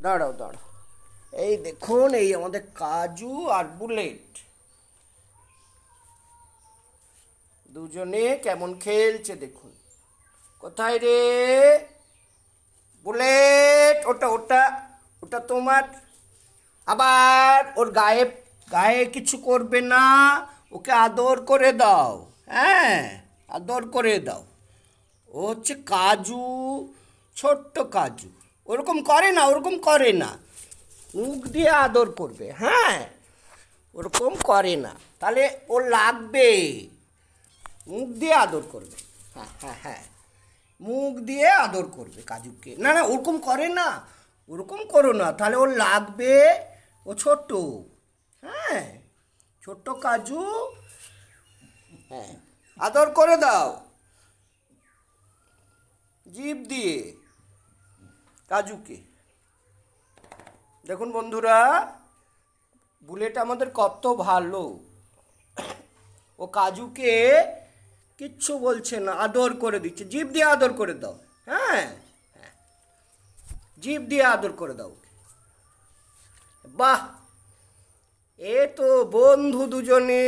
দাঁড়াও দাঁড়াও, এই দেখুন, এই আমাদের কাজু আর বুলেট দুজনে কেমন খেলছে দেখুন। কোথায় রে বুলেট? ওটা ওটা ওটা তোমার। আবার ওর গায়ে গায়ে কিছু করবে না, ওকে আদর করে দাও। হ্যাঁ, আদর করে দাও। ও হচ্ছে কাজু, ছোট্ট কাজু। ওরকম করে না, ওরকম করে না, মুখ দিয়ে আদর করবে। হ্যাঁ, ওরকম করে না, তাহলে ও লাগবে। মুখ দিয়ে আদর করবে। হ্যাঁ হ্যাঁ হ্যাঁ, মুখ দিয়ে আদর করবে কাজুকে। না না, ওরকম করে না, ওরকম করো না, তাহলে ওর লাগবে। ও ছোট্ট। হ্যাঁ, ছোট্ট কাজু। হ্যাঁ, আদর করে দাও জিভ দিয়ে কাজুকে। দেখুন বন্ধুরা, বুলেট আমাদের কত ভালো। ও কাজুকে কিচ্ছু বলছে না, আদর করে দিচ্ছে, জিভ দিয়ে আদর করে দাও। হ্যাঁ হ্যাঁ, জিভ দিয়ে আদর করে দাও। বাহ, এ তো বন্ধু দুজনে।